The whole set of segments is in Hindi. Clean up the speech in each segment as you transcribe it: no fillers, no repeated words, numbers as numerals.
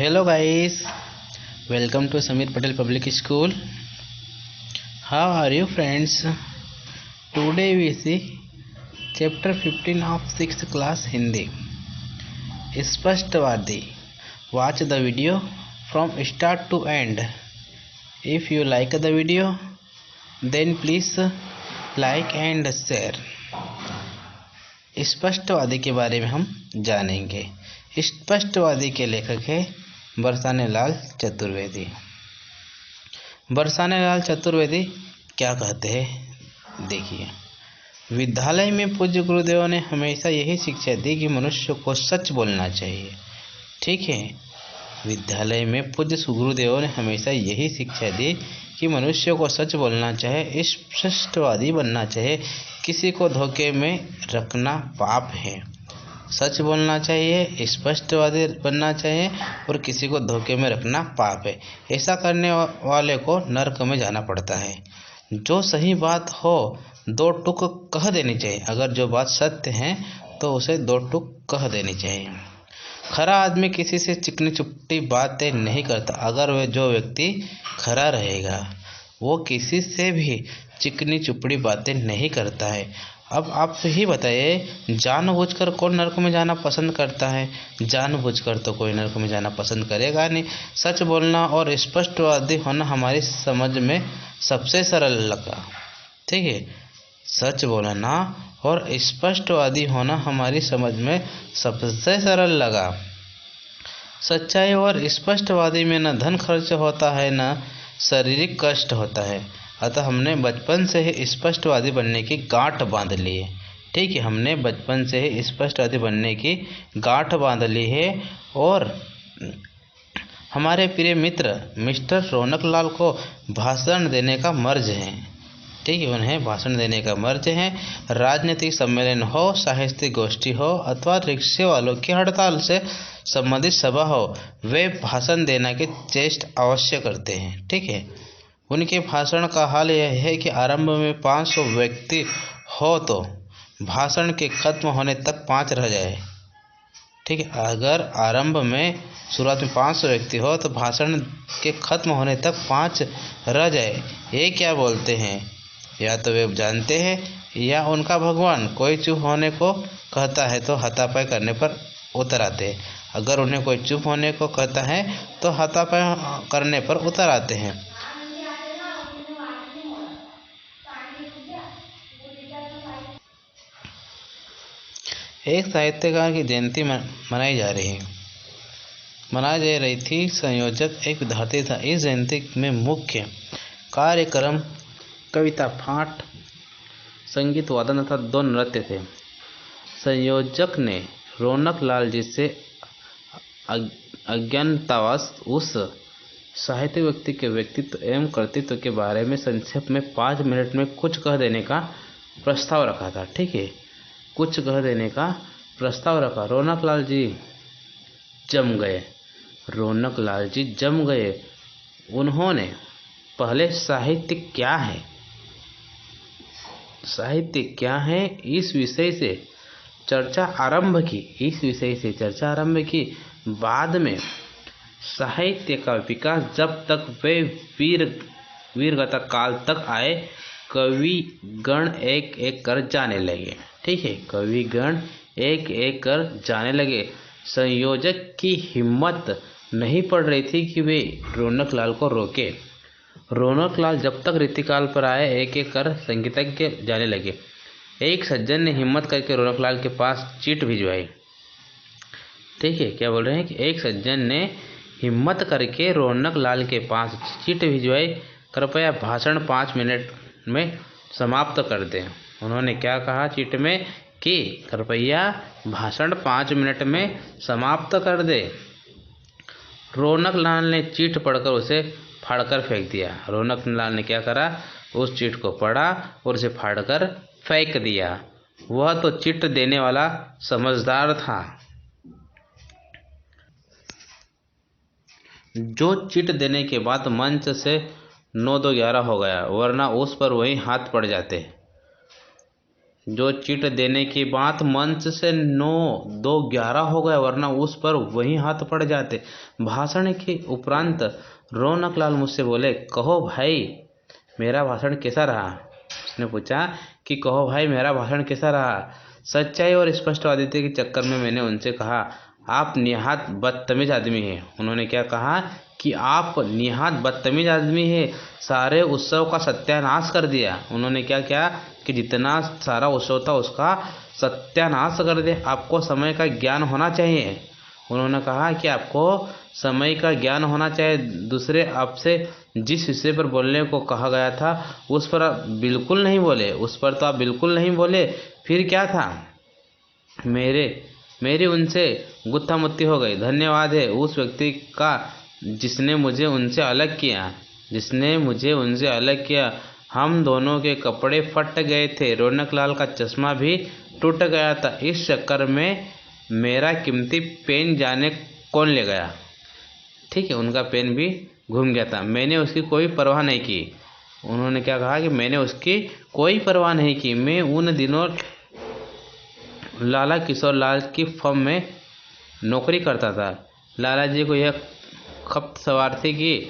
Hello guys, welcome to Samir Patel Public School. How are you friends? Today we see chapter 15 of 6th class Hindi. Spashtavadi. Watch the video from start to end. If you like the video, then please like and share. स्पष्टवादी के बारे में हम जानेंगे। स्पष्टवादी के लेखक है बरसाने लाल चतुर्वेदी। बरसाने लाल चतुर्वेदी क्या कहते हैं देखिए। विद्यालय में पूज्य गुरुदेव ने हमेशा यही शिक्षा दी कि मनुष्य को सच बोलना चाहिए। ठीक है, विद्यालय में पूज्य गुरुदेव ने हमेशा यही शिक्षा दी कि मनुष्य को सच बोलना चाहिए, स्पष्टवादी बनना चाहिए। किसी को धोखे में रखना पाप है। सच बोलना चाहिए, स्पष्टवादी बनना चाहिए और किसी को धोखे में रखना पाप है। ऐसा करने वाले को नरक में जाना पड़ता है। जो सही बात हो दो टुक कह देनी चाहिए। अगर जो बात सत्य है तो उसे दो टुक कह देनी चाहिए। खरा आदमी किसी से चिकनी चुपटी बातें नहीं करता। अगर वह जो व्यक्ति खरा रहेगा वो किसी से भी चिकनी चुपड़ी बातें नहीं करता है। अब आप ही बताइए, जानबूझकर कौन नरक में जाना पसंद करता है? जानबूझकर तो कोई नरक में जाना पसंद करेगा नहीं। सच बोलना और स्पष्टवादी होना हमारी समझ में सबसे सरल लगा। ठीक है, सच बोलना और स्पष्टवादी होना हमारी समझ में सबसे सरल लगा। सच्चाई और स्पष्टवादी में न धन खर्च होता है न शारीरिक कष्ट होता है। अतः हमने बचपन से ही स्पष्टवादी बनने की गांठ बांध ली है। ठीक है, हमने बचपन से ही स्पष्टवादी बनने की गांठ बांध ली है। और हमारे प्रिय मित्र मिस्टर रौनक लाल को भाषण देने का मर्ज है। ठीक है, उन्हें भाषण देने का मर्ज है। राजनीतिक सम्मेलन हो, साहित्यिक गोष्ठी हो अथवा रिक्शे वालों की हड़ताल से संबंधित सभा हो, वे भाषण देने की चेष्टा अवश्य करते हैं। ठीक है, उनके भाषण का हाल यह है कि आरंभ में 500 व्यक्ति हो तो भाषण के खत्म होने तक 5 रह जाए। ठीक है, अगर आरंभ में शुरुआत में 500 व्यक्ति हो तो भाषण के खत्म होने तक 5 रह जाए। ये क्या बोलते हैं? या तो वे जानते हैं या उनका भगवान। कोई चुप होने को कहता है तो हाथापाई करने पर उतर आते हैं। अगर उन्हें कोई चुप होने को कहता है तो हाथापाई करने पर उतर आते हैं। एक साहित्यकार की जयंती मनाई जा रही थी। संयोजक एक विद्यार्थी था। इस जयंती में मुख्य कार्यक्रम कविता पाठ, संगीत वादन तथा 2 नृत्य थे। संयोजक ने रौनक लाल जी से अज्ञातवास उस साहित्यिक व्यक्ति के व्यक्तित्व एवं कर्तृत्व के बारे में संक्षेप में 5 मिनट में कुछ कह देने का प्रस्ताव रखा था। ठीक है, कुछ कह देने का प्रस्ताव रखा। रौनक लाल जी जम गए। उन्होंने पहले साहित्य क्या है इस विषय से चर्चा आरंभ की। बाद में साहित्य का विकास जब तक वे वीरगता काल तक आए, कविगण एक एक कर जाने लगे। ठीक है, कविगण एक एक कर जाने लगे। संयोजक की हिम्मत नहीं पड़ रही थी कि वे रौनक लाल को रोके। रौनक लाल जब तक रीतिकाल पर आए, एक एक कर संगीतज्ञ जाने लगे। एक सज्जन ने हिम्मत करके रौनक लाल के पास चिट भिजवाई। ठीक है, क्या बोल रहे हैं कि एक सज्जन ने हिम्मत करके रौनक लाल के पास चिट भिजवाई, कृपया भाषण 5 मिनट में समाप्त कर दें। उन्होंने क्या कहा चिट में कि कृपया भाषण 5 मिनट में समाप्त कर दे। रौनक लाल ने चिट पढ़कर उसे फाड़कर फेंक दिया। रौनक लाल ने क्या करा? उस चिट को पढ़ा और उसे फाड़कर फेंक दिया। वह तो चिट देने वाला समझदार था। जो चिट देने के बाद मंच से 9-2-11 हो गया, वरना उस पर वहीं हाथ पड़ जाते। जो चिट देने की बात मंच से 9-2-11 हो गया, वरना उस पर वहीं हाथ पड़ जाते। भाषण के उपरांत रौनक लाल मुझसे बोले, कहो भाई मेरा भाषण कैसा रहा। उसने पूछा कि कहो भाई मेरा भाषण कैसा रहा। सच्चाई और स्पष्टवादिता के चक्कर में मैंने उनसे कहा, आप निहायत बदतमीज आदमी हैं। उन्होंने क्या कहा कि आप निहायत बदतमीज आदमी हैं, सारे उत्सव का सत्यानाश कर दिया। उन्होंने क्या किया कि जितना सारा उत्सव था उसका सत्यानाश कर दिया। आपको समय का ज्ञान होना चाहिए। उन्होंने कहा कि आपको समय का ज्ञान होना चाहिए। दूसरे, आपसे जिस विषय पर बोलने को कहा गया था उस पर आप बिल्कुल नहीं बोले, उस पर तो आप बिल्कुल नहीं बोले। फिर क्या था? मेरी उनसे गुत्थामुत्ती हो गई। धन्यवाद है उस व्यक्ति का जिसने मुझे उनसे अलग किया। हम दोनों के कपड़े फट गए थे। रौनक लाल का चश्मा भी टूट गया था। इस चक्कर में मेरा कीमती पेन जाने कौन ले गया। ठीक है, उनका पेन भी घूम गया था। मैंने उसकी कोई परवाह नहीं की। उन्होंने क्या कहा कि मैंने उसकी कोई परवाह नहीं की। मैं उन दिनों लाला किशोर लाल की फर्म में नौकरी करता था। लाला जी को यह खपत सवार थी कि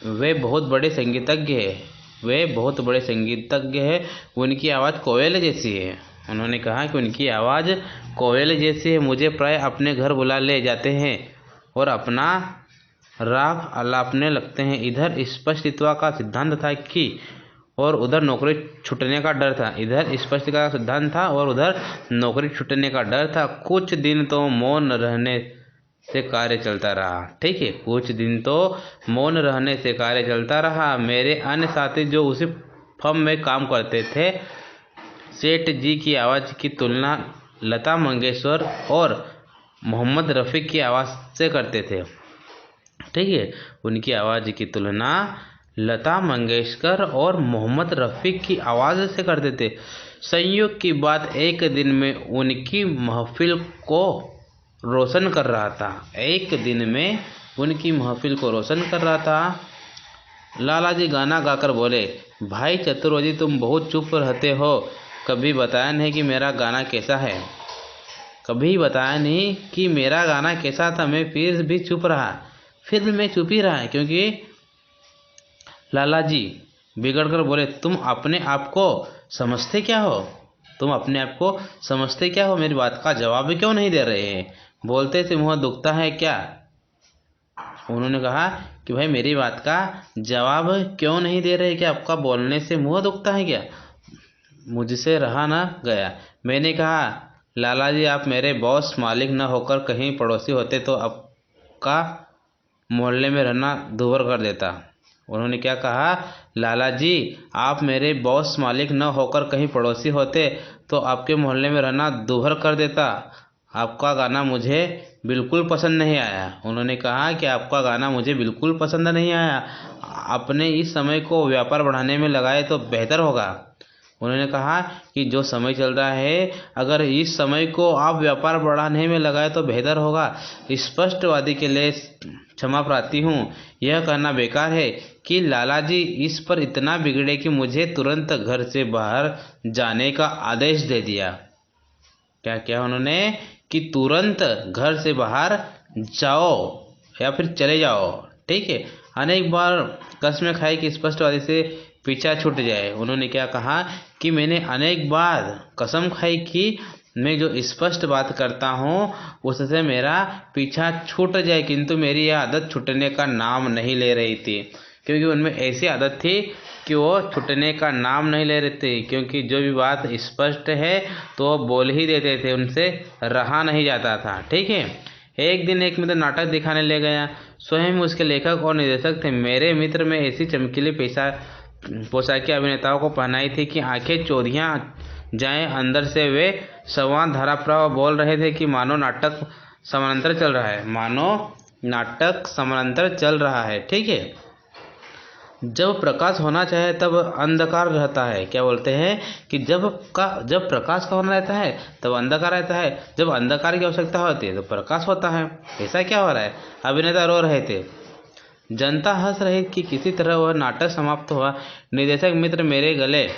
वे बहुत बड़े संगीतज्ञ हैं। उनकी आवाज़ कोयल जैसी है। उन्होंने कहा कि उनकी आवाज़ कोयल जैसी है। मुझे प्राय अपने घर बुला ले जाते हैं और अपना राग आलापने लगते हैं। इधर स्पष्टता का सिद्धांत था कि और उधर नौकरी छूटने का डर था। इधर स्पष्ट का सिद्धांत था और उधर नौकरी छूटने का डर था। कुछ दिन तो मौन रहने से कार्य चलता रहा। ठीक है, कुछ दिन तो मौन रहने से कार्य चलता रहा। मेरे अन्य साथी जो उसी फर्म में काम करते थे, सेठ जी की आवाज़ की तुलना लता मंगेशकर और मोहम्मद रफ़ी की आवाज़ से करते थे। ठीक है, उनकी आवाज़ की तुलना लता मंगेशकर और मोहम्मद रफ़ी की आवाज़ से करते थे। संयोग की बात, एक दिन में उनकी महफिल को रोशन कर रहा था। लाला जी गाना गाकर बोले, भाई चतुर्वेदी तुम बहुत चुप रहते हो, कभी बताया नहीं कि मेरा गाना कैसा है। कभी बताया नहीं कि मेरा गाना कैसा था। मैं फिर भी चुप ही रहा क्योंकि लाला जी बिगड़ कर बोले, तुम अपने आप को समझते क्या हो? मेरी बात का जवाब क्यों नहीं दे रहे हैं? बोलते से मुँह दुखता है क्या? उन्होंने कहा कि भाई मेरी बात का जवाब क्यों नहीं दे रहे? क्या आपका बोलने से मुँह दुखता है क्या? मुझसे रहा ना गया। मैंने कहा, लाला जी आप मेरे बॉस मालिक न होकर कहीं पड़ोसी होते तो आपका मोहल्ले में रहना दूभर कर देता। उन्होंने क्या कहा, लाला जी आप मेरे बॉस मालिक न होकर कहीं पड़ोसी होते तो आपके मोहल्ले में रहना दूभर कर देता। आपका गाना मुझे बिल्कुल पसंद नहीं आया। उन्होंने कहा कि आपका गाना मुझे बिल्कुल पसंद नहीं आया। अपने इस समय को व्यापार बढ़ाने में लगाए तो बेहतर होगा। उन्होंने कहा कि जो समय चल रहा है, अगर इस समय को आप व्यापार बढ़ाने में लगाए तो बेहतर होगा। स्पष्टवादी के लिए क्षमा प्रार्थी हूँ, यह कहना बेकार है कि लाला जी इस पर इतना बिगड़े कि मुझे तुरंत घर से बाहर जाने का आदेश दे दिया। क्या क्या उन्होंने कि तुरंत घर से बाहर जाओ या फिर चले जाओ। ठीक है, अनेक बार कसमें खाई कि स्पष्टवादी से पीछा छूट जाए। उन्होंने क्या कहा कि मैंने अनेक बार कसम खाई कि मैं जो स्पष्ट बात करता हूँ उससे मेरा पीछा छूट जाए, किंतु मेरी यह आदत छूटने का नाम नहीं ले रही थी। क्योंकि उनमें ऐसी आदत थी कि वो छूटने का नाम नहीं ले रहे थे, क्योंकि जो भी बात स्पष्ट है तो वो बोल ही देते थे, उनसे रहा नहीं जाता था। ठीक है, एक दिन एक मित्र नाटक दिखाने ले गया। स्वयं उसके लेखक और निर्देशक थे। मेरे मित्र में ऐसी चमकीली पोशाकें अभिनेताओं को पहनाई थी कि आंखें चौधियाँ जाएं। अंदर से वे संवाद धाराप्रवाह बोल रहे थे कि मानो नाटक समानांतर चल रहा है। ठीक है, जब प्रकाश होना चाहे तब अंधकार रहता है। क्या बोलते हैं कि जब प्रकाश का होना रहता है तब अंधकार रहता है, जब अंधकार की आवश्यकता होती है तो प्रकाश होता है। ऐसा क्या हो रहा है? अभिनेता रो रहे थे, जनता हंस रही कि किसी तरह वह नाटक समाप्त हुआ। निर्देशक मित्र मेरे गले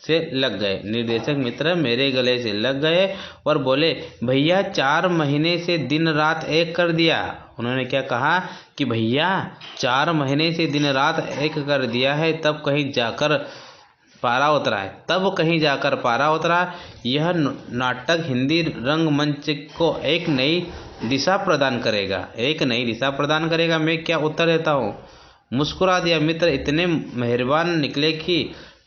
से लग गए। निर्देशक मित्र मेरे गले से लग गए और बोले, भैया 4 महीने से दिन रात एक कर दिया। उन्होंने क्या कहा कि भैया 4 महीने से दिन रात एक कर दिया है, तब कहीं जाकर पारा उतरा है, तब कहीं जाकर पारा उतरा। यह नाटक हिंदी रंगमंच को एक नई दिशा प्रदान करेगा, एक नई दिशा प्रदान करेगा। मैं क्या उत्तर देता हूँ? मुस्कुरा दिया मित्र इतने मेहरबान निकले कि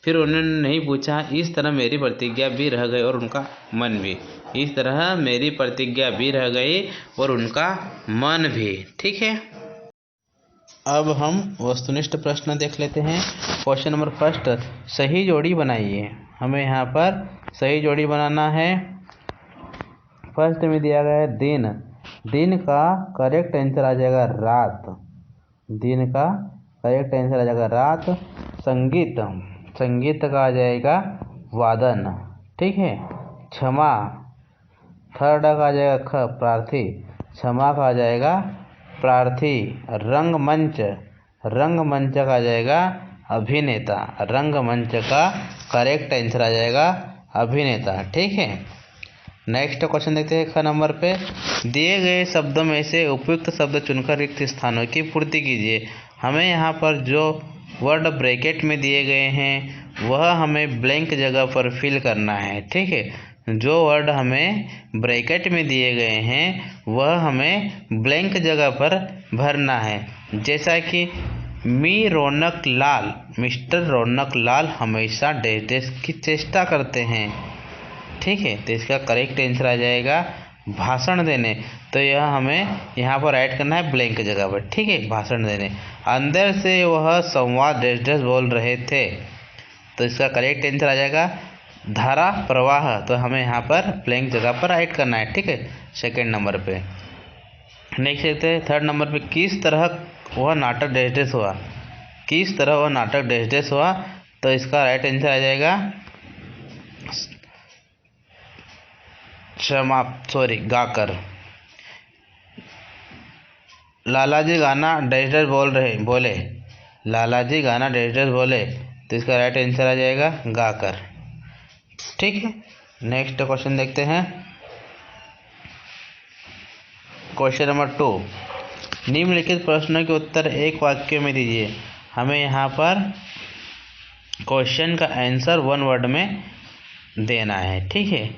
फिर उन्होंने नहीं पूछा। इस तरह मेरी प्रतिज्ञा भी रह गई और उनका मन भी। इस तरह मेरी प्रतिज्ञा भी रह गई और उनका मन भी। ठीक है, अब हम वस्तुनिष्ठ प्रश्न देख लेते हैं। क्वेश्चन नंबर फर्स्ट, सही जोड़ी बनाइए। हमें यहाँ पर सही जोड़ी बनाना है। फर्स्ट में दिया गया है दिन, दिन का करेक्ट आंसर आ जाएगा रात, दिन का करेक्ट आंसर आ जाएगा रात। संगीत, संगीत का आ जाएगा वादन। ठीक है, क्षमा, थर्ड का आ जाएगा ख, प्रार्थी, क्षमा का आ जाएगा प्रार्थी। रंगमंच, रंगमंच का आ जाएगा अभिनेता, रंगमंच का करेक्ट आंसर आ जाएगा अभिनेता। ठीक है, नेक्स्ट क्वेश्चन देखते हैं। ख नंबर पे, दिए गए शब्दों में से उपयुक्त शब्द चुनकर रिक्त स्थानों की पूर्ति कीजिए। हमें यहाँ पर जो वर्ड ब्रैकेट में दिए गए हैं वह हमें ब्लैंक जगह पर फिल करना है। ठीक है, जो वर्ड हमें ब्रैकेट में दिए गए हैं वह हमें ब्लैंक जगह पर भरना है। जैसा कि मी रौनक लाल, मिस्टर रौनक लाल हमेशा डैश डैश की चेष्टा करते हैं। ठीक है, तो इसका करेक्ट आंसर आ जाएगा भाषण देने। तो यह हमें यहाँ पर ऐड करना है ब्लैंक जगह पर। ठीक है, भाषण देने। अंदर से वह संवाद डैश डैश बोल रहे थे, तो इसका करेक्ट आंसर आ जाएगा धारा प्रवाह। तो हमें यहाँ पर ब्लैंक जगह पर ऐड करना है। ठीक है, सेकेंड नंबर पे। नेक्स्ट देखते हैं थर्ड नंबर पे, किस तरह वह नाटक डैश डैश हुआ, किस तरह वह नाटक डैश डैश हुआ। तो इसका राइट आंसर आ जाएगा गाकर। लालाजी गाना डैश डैश बोले, लालाजी गाना डैश डैश बोले, तो इसका राइट आंसर आ जाएगा गाकर। ठीक है, नेक्स्ट क्वेश्चन देखते हैं। क्वेश्चन नंबर 2, निम्नलिखित प्रश्नों के उत्तर एक वाक्य में दीजिए। हमें यहाँ पर क्वेश्चन का आंसर 1 वर्ड में देना है। ठीक है,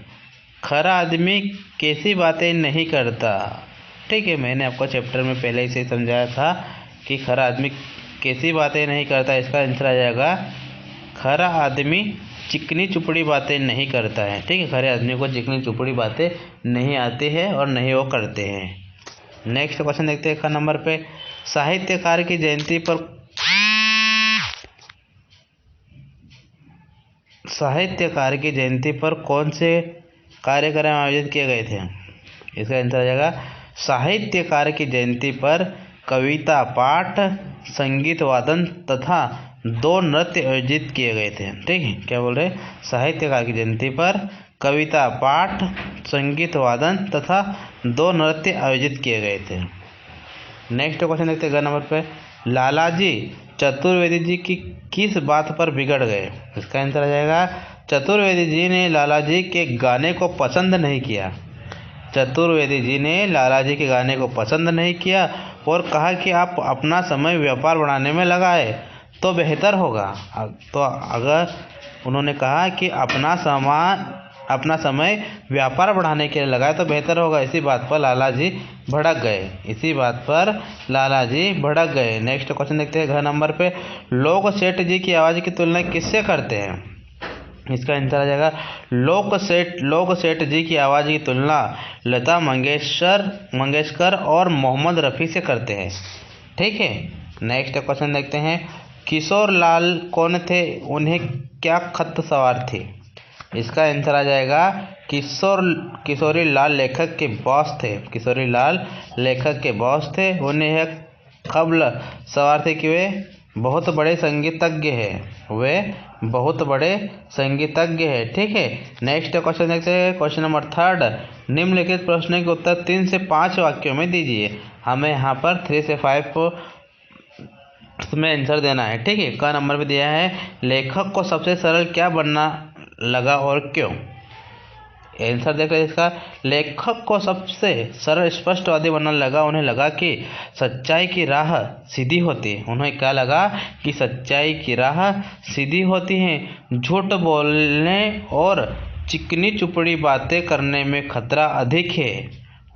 खरा आदमी कैसी बातें नहीं करता। ठीक है, मैंने आपको चैप्टर में पहले ही से समझाया था कि खरा आदमी कैसी बातें नहीं करता। इसका आंसर आ जाएगा खरा आदमी चिकनी चुपड़ी बातें नहीं करता है। ठीक है, खरे आदमी को चिकनी चुपड़ी बातें नहीं आती है और नहीं वो करते हैं। नेक्स्ट क्वेश्चन देखते हैं। ख नंबर पे, साहित्यकार की जयंती पर, साहित्यकार की जयंती पर कौन से कार्यक्रम आयोजित किए गए थे। इसका आंसर आ जाएगा साहित्यकार की जयंती पर कविता पाठ, संगीत वादन तथा 2 नृत्य आयोजित किए गए थे। ठीक है, क्या बोल रहे, साहित्यकार की जयंती पर कविता पाठ, संगीत वादन तथा 2 नृत्य आयोजित किए गए थे। नेक्स्ट क्वेश्चन देखते हैं ग नंबर पे, लालाजी चतुर्वेदी जी की किस बात पर बिगड़ गए। इसका आंसर आ जाएगा चतुर्वेदी जी ने लालाजी के गाने को पसंद नहीं किया। चतुर्वेदी जी ने लालाजी के गाने को पसंद नहीं किया और कहा कि आप अपना समय व्यापार बढ़ाने में लगाए तो बेहतर होगा। तो अगर उन्होंने कहा कि अपना समय व्यापार बढ़ाने के लिए लगाए तो बेहतर होगा, इसी बात पर लालाजी भड़क गए, इसी बात पर लालाजी भड़क गए। नेक्स्ट क्वेश्चन देखते हैं। घ नंबर पे, लोक सेठ जी की आवाज़ की तुलना किससे करते हैं। इसका आंसर आ जाएगा लोक सेठ जी की आवाज़ की तुलना लता मंगेशकर और मोहम्मद रफ़ी से करते हैं। ठीक है, नेक्स्ट क्वेश्चन देखते हैं। किशोर लाल कौन थे, उन्हें क्या खत सवार थी। इसका आंसर आ जाएगा किशोरी लाल लेखक के बॉस थे, किशोरी लाल लेखक के बॉस थे। उन्हें यह खबल सवार थे कि वे बहुत बड़े संगीतज्ञ हैं, वे बहुत बड़े संगीतज्ञ हैं। ठीक है, नेक्स्ट क्वेश्चन देखते हैं। क्वेश्चन नंबर 3, निम्नलिखित प्रश्नों के उत्तर 3 से 5 वाक्यों में दीजिए। हमें यहाँ पर 3 से 5 में आंसर देना है। ठीक है, का नंबर पे दिया है, लेखक को सबसे सरल क्या बनना लगा और क्यों? आंसर देख रहे इसका। लेखक को सबसे सरल स्पष्टवादी बनना लगा। उन्हें लगा कि सच्चाई की राह सीधी होती है। उन्हें क्या लगा कि सच्चाई की राह सीधी होती है। झूठ बोलने और चिकनी चुपड़ी बातें करने में खतरा अधिक है।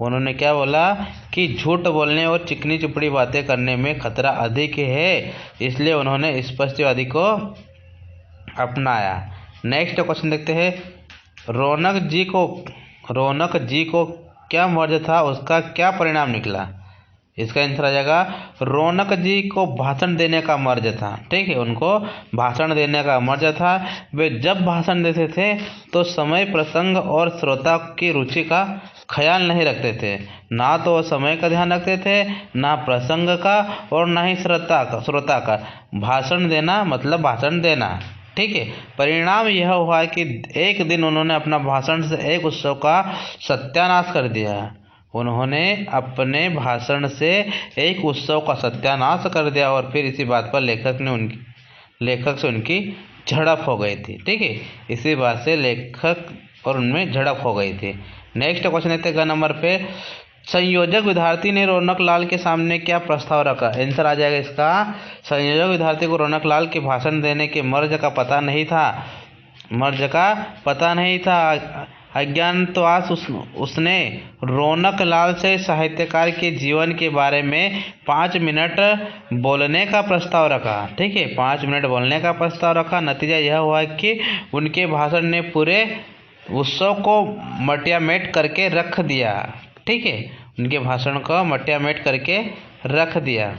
उन्होंने क्या बोला कि झूठ बोलने और चिकनी चुपड़ी बातें करने में खतरा अधिक है, इसलिए उन्होंने स्पष्टवादी को अपनाया। नेक्स्ट क्वेश्चन देखते हैं। रौनक जी को क्या मर्ज था, उसका क्या परिणाम निकला? इसका आंसर आ जाएगा रौनक जी को भाषण देने का मर्ज था। ठीक है, उनको भाषण देने का मर्ज था। वे जब भाषण देते थे तो समय, प्रसंग और श्रोता की रुचि का ख्याल नहीं रखते थे। ना तो वो समय का ध्यान रखते थे, ना प्रसंग का, और ना ही श्रोता का। भाषण देना मतलब भाषण देना। ठीक है, परिणाम यह हुआ कि एक दिन उन्होंने अपना भाषण से एक उत्सव का सत्यानाश कर दिया। उन्होंने अपने भाषण से एक उत्सव का सत्यानाश कर दिया और फिर इसी बात पर लेखक से उनकी झड़प हो गई थी। ठीक है, इसी बात से लेखक और उनमें झड़प हो गई थी। नेक्स्ट क्वेश्चन देखते हैं नंबर पे। संयोजक विद्यार्थी ने रौनक लाल के सामने क्या प्रस्ताव रखा? आंसर आ जाएगा इसका। संयोजक विद्यार्थी को रौनक लाल के भाषण देने के मर्ज का पता नहीं था। अज्ञातवास उसने रौनक लाल से साहित्यकार के जीवन के बारे में 5 मिनट बोलने का प्रस्ताव रखा। ठीक है, 5 मिनट बोलने का प्रस्ताव रखा। नतीजा यह हुआ कि उनके भाषण ने पूरे उत्सव को मटियामेट करके रख दिया। ठीक है, उनके भाषण को मटियामेट करके रख दिया।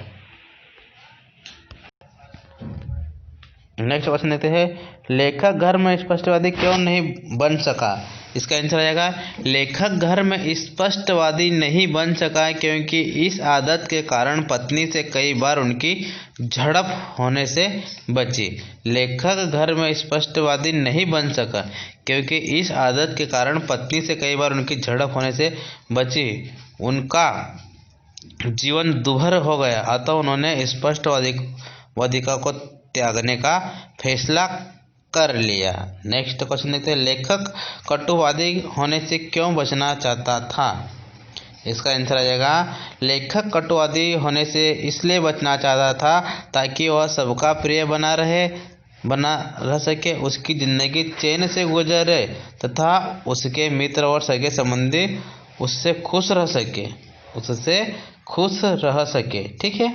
नेक्स्ट क्वेश्चन देते हैं। लेखक घर में स्पष्टवादी क्यों नहीं बन सका? इसका आंसर आ जाएगा लेखक घर में स्पष्टवादी नहीं बन सका क्योंकि इस आदत के कारण पत्नी से कई बार उनकी झड़प होने से बची। लेखक घर में स्पष्टवादी नहीं बन सका क्योंकि इस आदत के कारण पत्नी से कई बार उनकी झड़प होने से बची। उनका जीवन दुभर हो गया, अतः उन्होंने स्पष्टवादिता को त्यागने का फैसला कर लिया। नेक्स्ट क्वेश्चन देखते हैं। लेखक कटुवादी होने से क्यों बचना चाहता था? इसका आंसर आ जाएगा लेखक कटुवादी होने से इसलिए बचना चाहता था ताकि वह सबका प्रिय बना रह सके, उसकी जिंदगी चैन से गुजरे तथा उसके मित्र और सगे संबंधी उससे खुश रह सके। ठीक है।